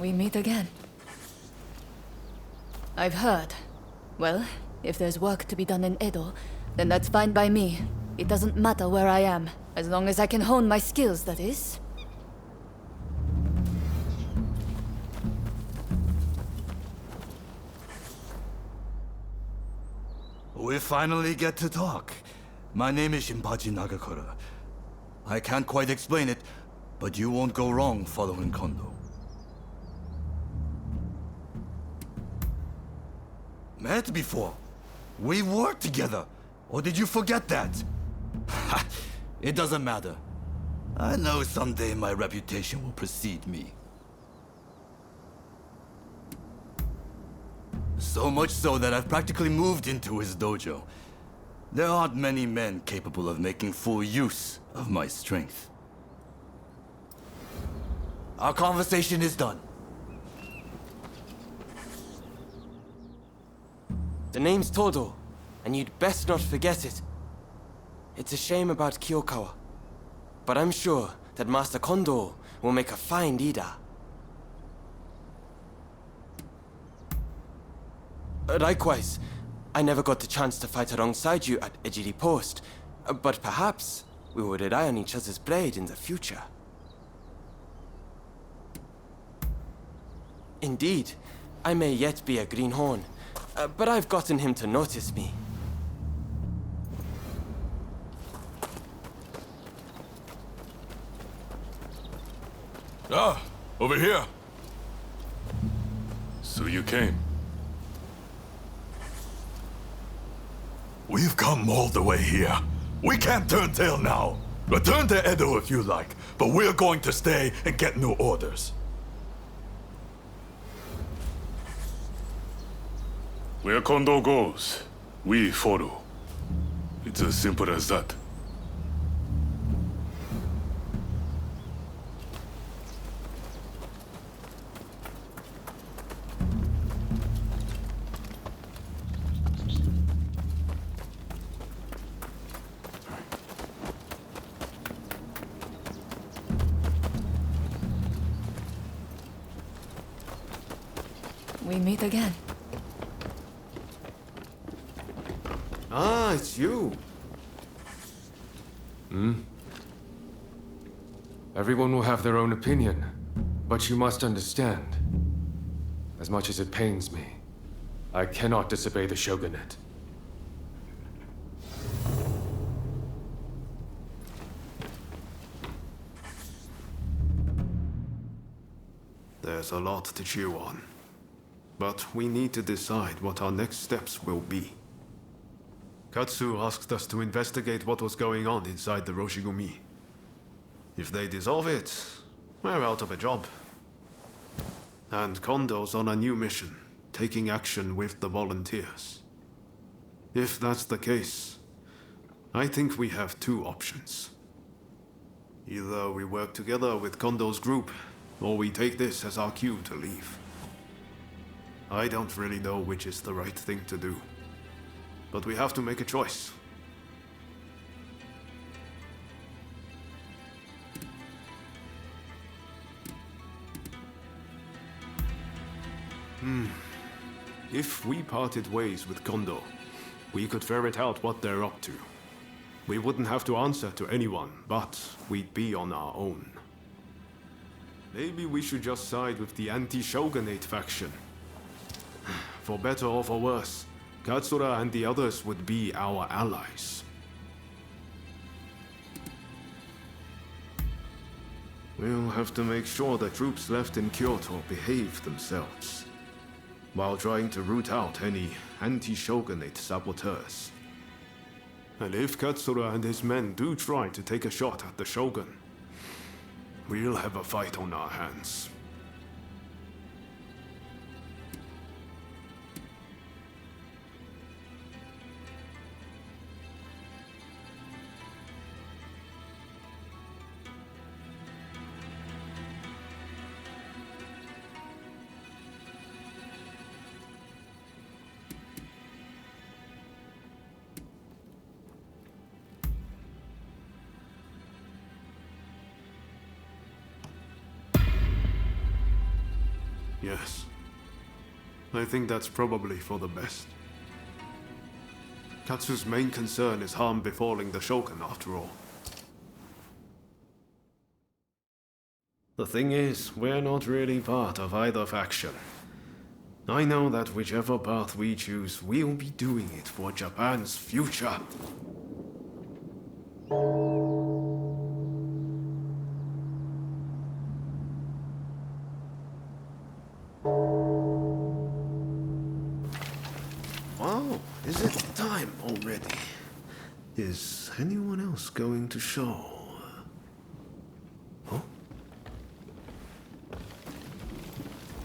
We meet again. I've heard. Well, if there's work to be done in Edo, then that's fine by me. It doesn't matter where I am, as long as I can hone my skills, that is. We finally get to talk. My name is Shinpachi Nagakura. I can't quite explain it, but you won't go wrong following Kondo. Met before. We worked together. Or did you forget that? It doesn't matter. I know someday my reputation will precede me. So much so that I've practically moved into his dojo. There aren't many men capable of making full use of my strength. Our conversation is done. The name's Todo, and you'd best not forget it. It's a shame about Kyokawa, but I'm sure that Master Kondo will make a fine leader. Likewise, I never got the chance to fight alongside you at Ejiri Post, but perhaps we will rely on each other's blade in the future. Indeed, I may yet be a greenhorn, but I've gotten him to notice me. Ah, over here. So you came. We've come all the way here. We can't turn tail now. Return to Edo if you like, but we're going to stay and get new orders. Where Kondo goes, we follow. It's as simple as that. We meet again. Ah, it's you. Everyone will have their own opinion, but you must understand. As much as it pains me, I cannot disobey the shogunate. There's a lot to chew on. But we need to decide what our next steps will be. Katsu asked us to investigate what was going on inside the Roshigumi. If they dissolve it, we're out of a job. And Kondo's on a new mission, taking action with the volunteers. If that's the case, I think we have two options. Either we work together with Kondo's group, or we take this as our cue to leave. I don't really know which is the right thing to do. But we have to make a choice. If we parted ways with Kondo, we could ferret out what they're up to. We wouldn't have to answer to anyone, but we'd be on our own. Maybe we should just side with the anti-shogunate faction. For better or for worse, Katsura and the others would be our allies. We'll have to make sure the troops left in Kyoto behave themselves, while trying to root out any anti-shogunate saboteurs. And if Katsura and his men do try to take a shot at the shogun, we'll have a fight on our hands. Yes. I think that's probably for the best. Katsu's main concern is harm befalling the Shogun, after all. The thing is, we're not really part of either faction. I know that whichever path we choose, we'll be doing it for Japan's future. Wow, is it time already? Is anyone else going to show? Huh?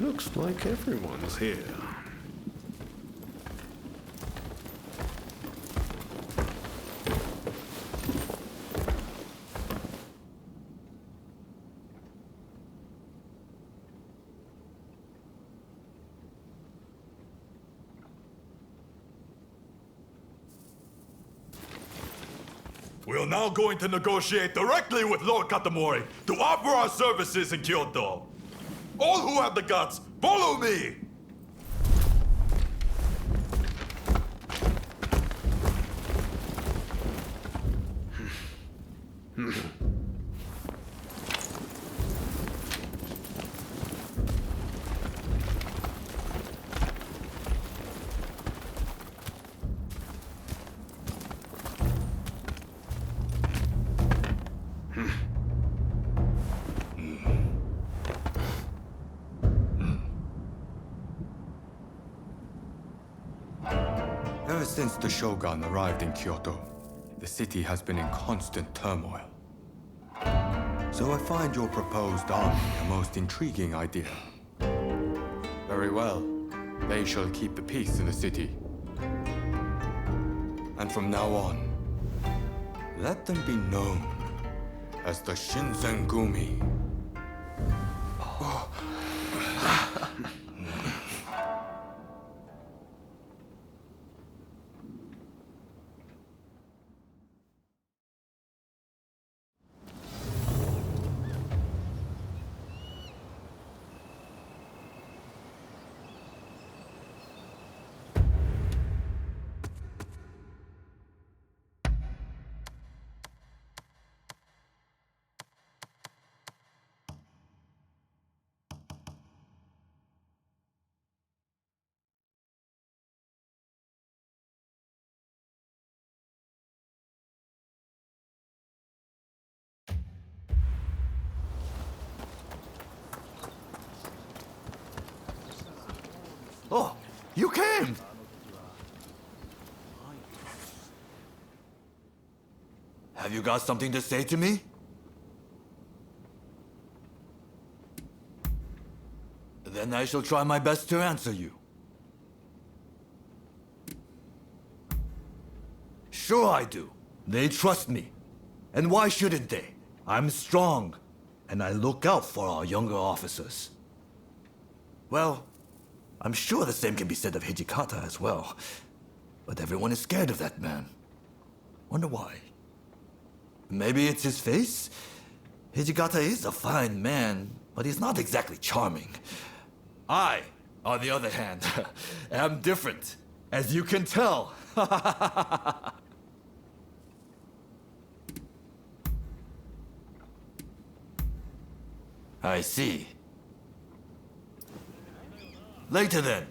Looks like everyone's here. We are now going to negotiate directly with Lord Katamori to offer our services in Kyoto. All who have the guts, follow me! Ever since the Shogun arrived in Kyoto, the city has been in constant turmoil. So I find your proposed army a most intriguing idea. Very well. They shall keep the peace in the city. And from now on, let them be known as the Shinsengumi. Oh, you came! Have you got something to say to me? Then I shall try my best to answer you. Sure I do. They trust me. And why shouldn't they? I'm strong, and I look out for our younger officers. Well, I'm sure the same can be said of Hijikata as well. But everyone is scared of that man. Wonder why? Maybe it's his face? Hijikata is a fine man, but he's not exactly charming. I, on the other hand, am different, as you can tell. I see. Later then.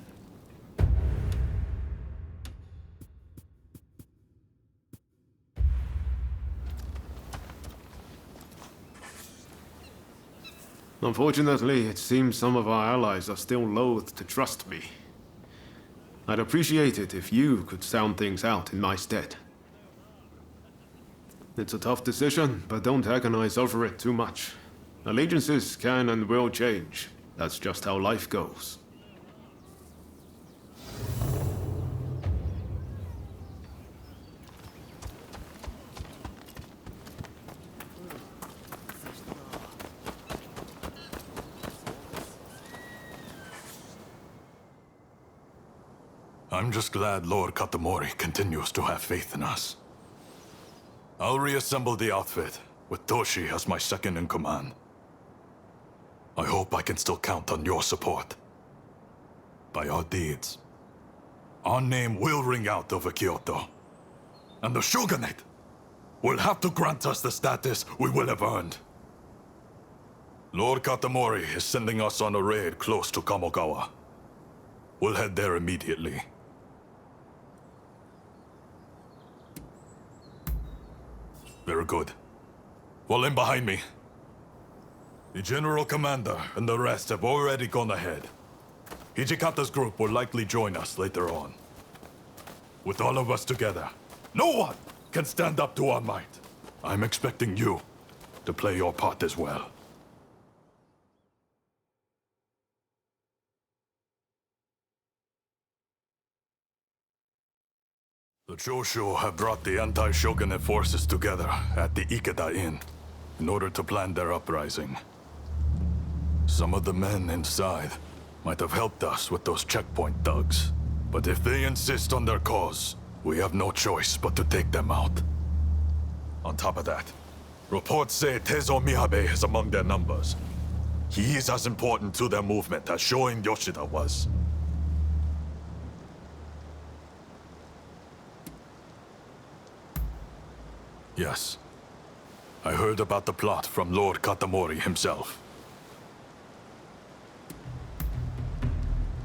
Unfortunately, it seems some of our allies are still loath to trust me. I'd appreciate it if you could sound things out in my stead. It's a tough decision, but don't agonize over it too much. Allegiances can and will change. That's just how life goes. I'm just glad Lord Katamori continues to have faith in us. I'll reassemble the outfit, with Toshi as my second in command. I hope I can still count on your support. by our deeds. Our name will ring out over Kyoto. And the shogunate will have to grant us the status we will have earned. Lord Katamori is sending us on a raid close to Kamogawa. We'll head there immediately. Very good. Fall in behind me. The General Commander and the rest have already gone ahead. Hijikata's group will likely join us later on. With all of us together, no one can stand up to our might. I'm expecting you to play your part as well. The Choshu have brought the anti-shogunate forces together at the Ikeda Inn in order to plan their uprising. Some of the men inside might have helped us with those checkpoint thugs. But if they insist on their cause, we have no choice but to take them out. On top of that, reports say Tezo Miyabe is among their numbers. He is as important to their movement as Shoin Yoshida was. Yes. I heard about the plot from Lord Katamori himself.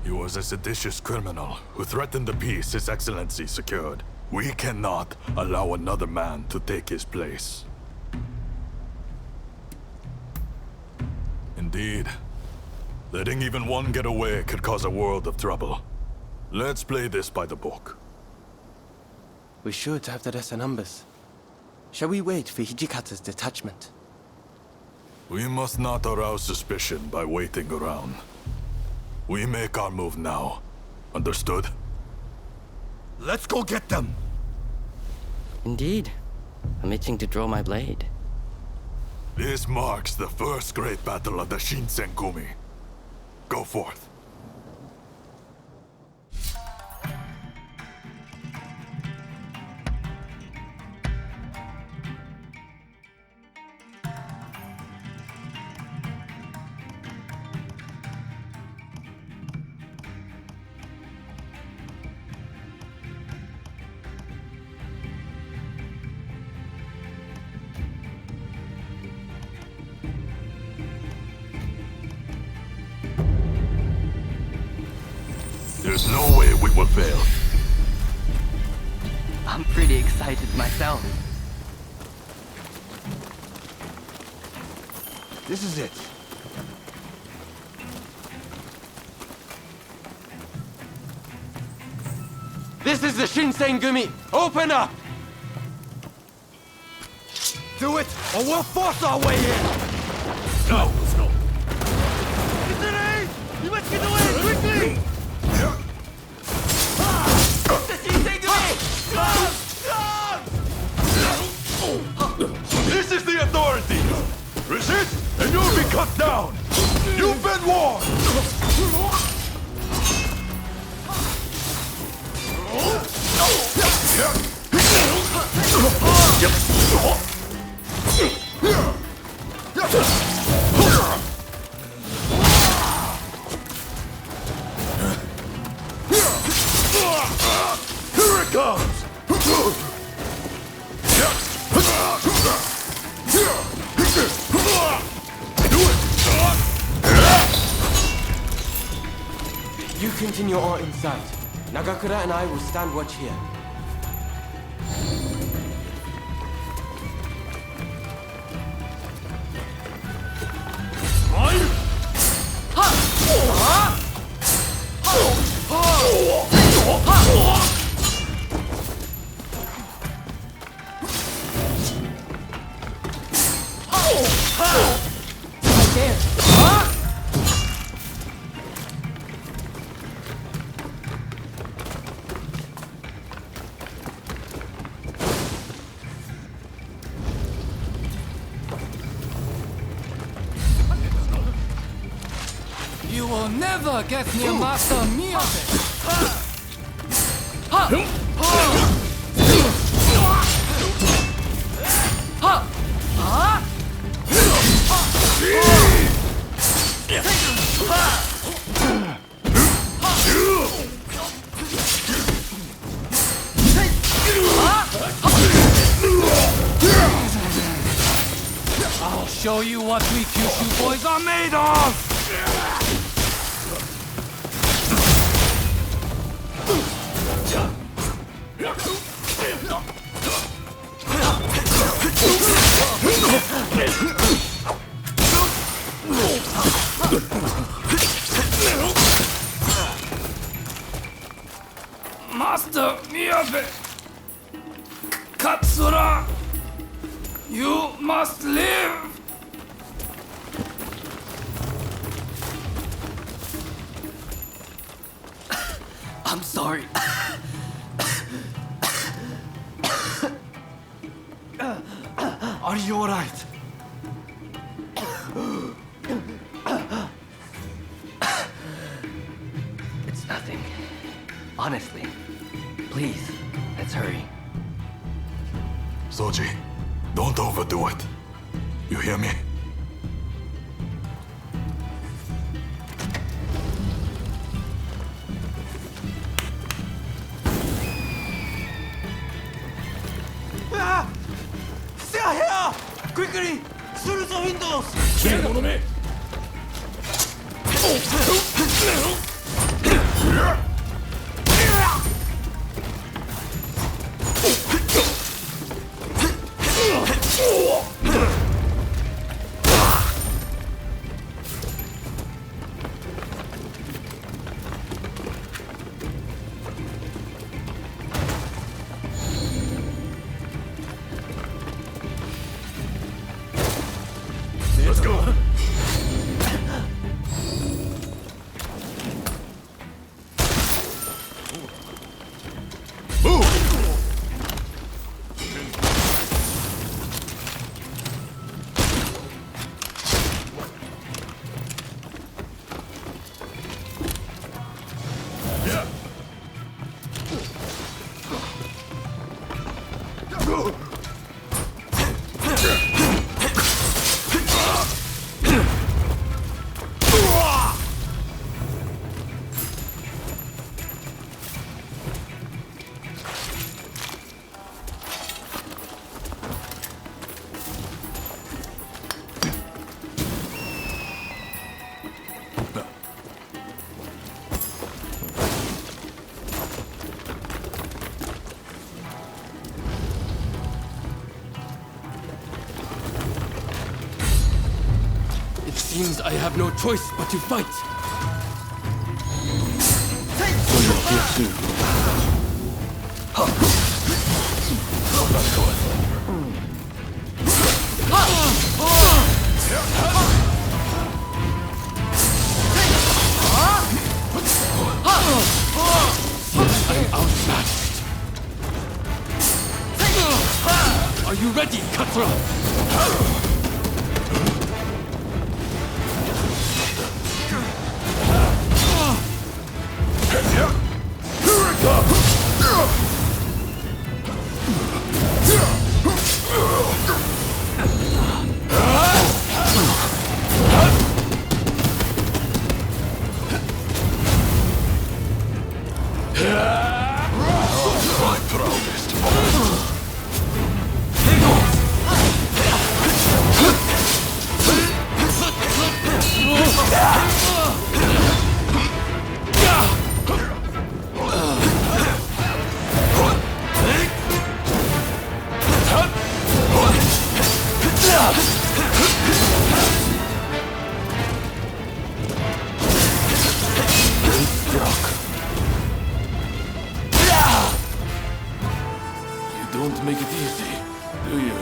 He was a seditious criminal who threatened the peace His Excellency secured. We cannot allow another man to take his place. Indeed. Letting even one get away could cause a world of trouble. Let's play this by the book. We should have the lesser numbers. Shall we wait for Hijikata's detachment? We must not arouse suspicion by waiting around. We make our move now. Understood? Let's go get them! Indeed. I'm itching to draw my blade. This marks the first great battle of the Shinsengumi. Go forth. There's no way we will fail. I'm pretty excited myself. This is it. This is the Shinsengumi! Open up! Do it, or we'll force our way in! No, no. You must get away, quickly! This is the authority! Resist, and you'll be cut down! You've been warned! Here it comes! You continue on inside. Nagakura and I will stand watch here. You will never get near Master Miyabe! show you what we Kyushu boys are made of! Master Miyabe! Katsura! You must live! I'm sorry. Are you alright? It's nothing. Honestly. Please, let's hurry. Soji, don't overdo it. You hear me? Stay here! Quickly! Through the windows! Let's go! It seems I have no choice but to fight. I'm outmatched. Are you ready, Katsura? My proudest moment. You don't make it easy, do you?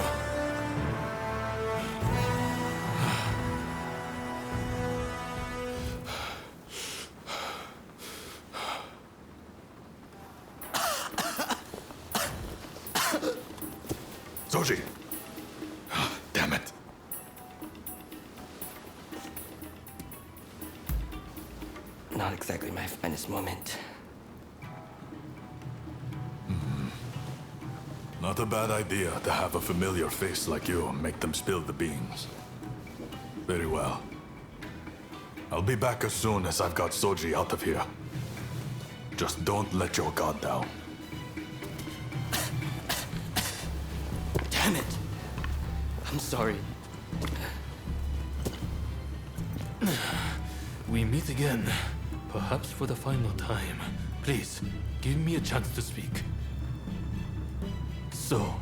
Soji! Damn it. Not exactly my finest moment. Not a bad idea to have a familiar face like you and make them spill the beans. Very well. I'll be back as soon as I've got Soji out of here. Just don't let your guard down. Damn it! I'm sorry. We meet again, perhaps for the final time. Please, give me a chance to speak. So,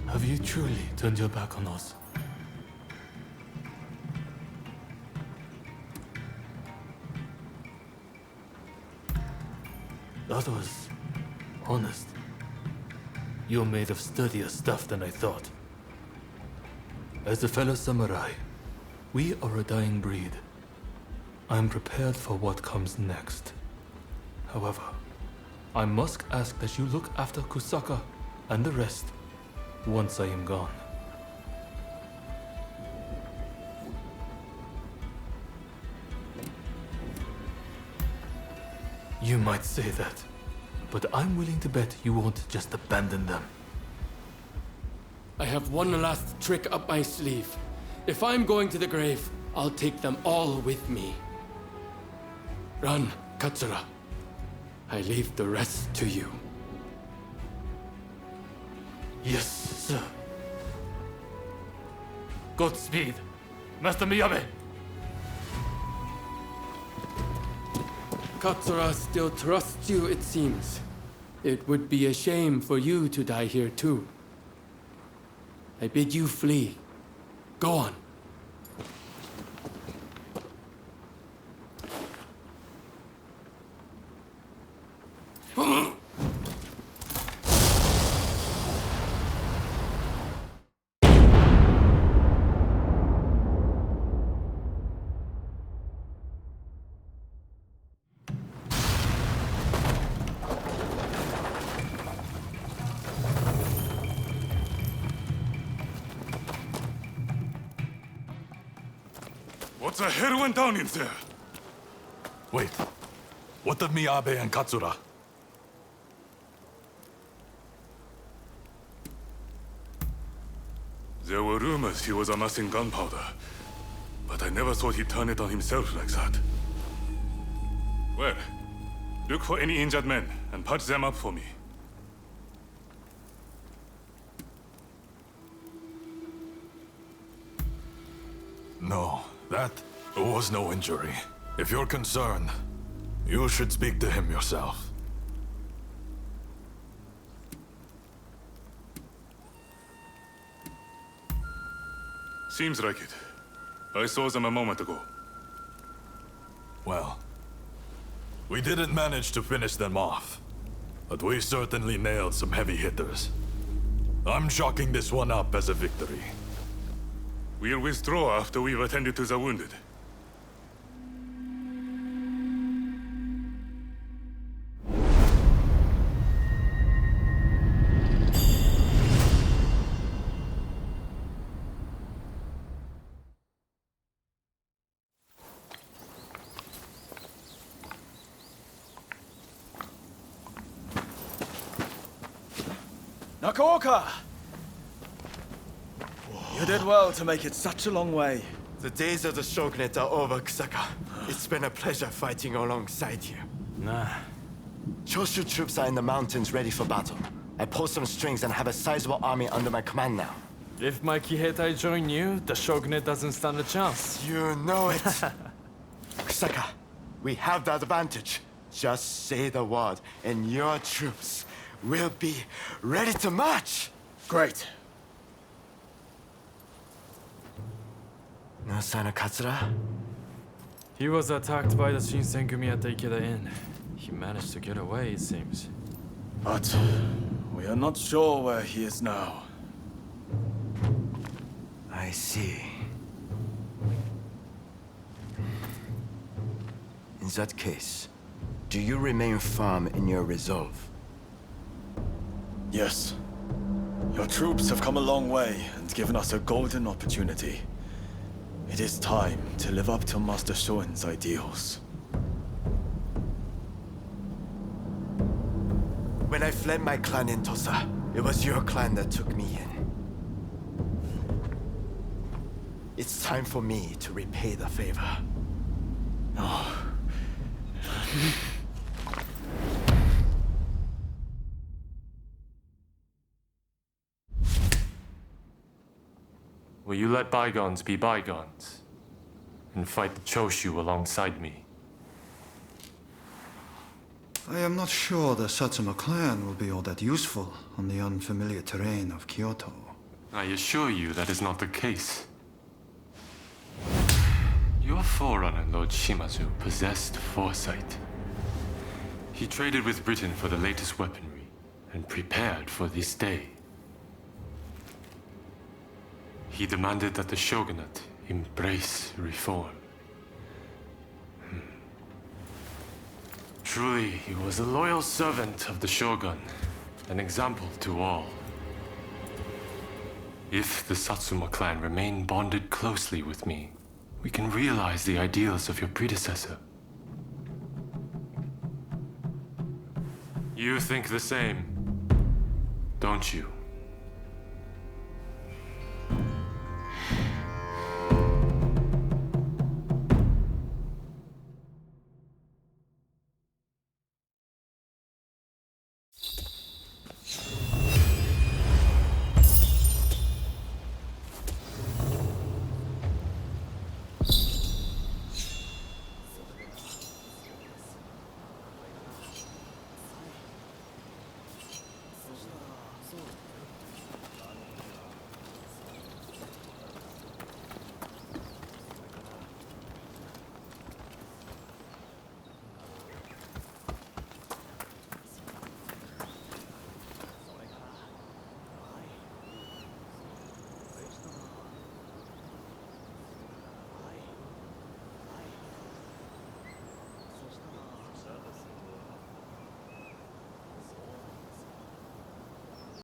have you truly turned your back on us? That was honest. You're made of sturdier stuff than I thought. As a fellow samurai, we are a dying breed. I'm prepared for what comes next. However, I must ask that you look after Kusaka and the rest once I am gone. You might say that, but I'm willing to bet you won't just abandon them. I have one last trick up my sleeve. If I'm going to the grave, I'll take them all with me. Run, Katsura. I leave the rest to you. Yes, sir. Godspeed, Master Miyabe. Katsura still trusts you, it seems. It would be a shame for you to die here too. I bid you flee. Go on. What the hell went down in there? Wait. What of Miyabe and Katsura? There were rumors he was amassing gunpowder, but I never thought he'd turn it on himself like that. Well, look for any injured men and patch them up for me. No, that was no injury. If you're concerned, you should speak to him yourself. Seems like it. I saw them a moment ago. Well, we didn't manage to finish them off, but we certainly nailed some heavy hitters. I'm chalking this one up as a victory. We'll withdraw after we've attended to the wounded. Nakaoka! You did well to make it such a long way. The days of the shogunate are over, Kusaka. It's been a pleasure fighting alongside you. Nah. Choshu troops are in the mountains ready for battle. I pulled some strings and have a sizable army under my command now. If my Kiheitai join you, the shogunate doesn't stand a chance. You know it. Kusaka, we have the advantage. Just say the word, and your troops will be ready to march. Great. No sign of Katsura? He was attacked by the Shinsengumi at the Ikeda Inn. He managed to get away, it seems. But we are not sure where he is now. I see. In that case, do you remain firm in your resolve? Yes. Your troops have come a long way and given us a golden opportunity. It is time to live up to Master Shoin's ideals. When I fled my clan in Tosa, it was your clan that took me in. It's time for me to repay the favor. Oh. Will you let bygones be bygones? and fight the Choshu alongside me. I am not sure the Satsuma clan will be all that useful on the unfamiliar terrain of Kyoto. I assure you that is not the case. Your forerunner, Lord Shimazu, possessed foresight. He traded with Britain for the latest weaponry, and prepared for this day. He demanded that the shogunate embrace reform. Truly, he was a loyal servant of the shogun, an example to all. If the Satsuma clan remain bonded closely with me, we can realize the ideals of your predecessor. You think the same, don't you?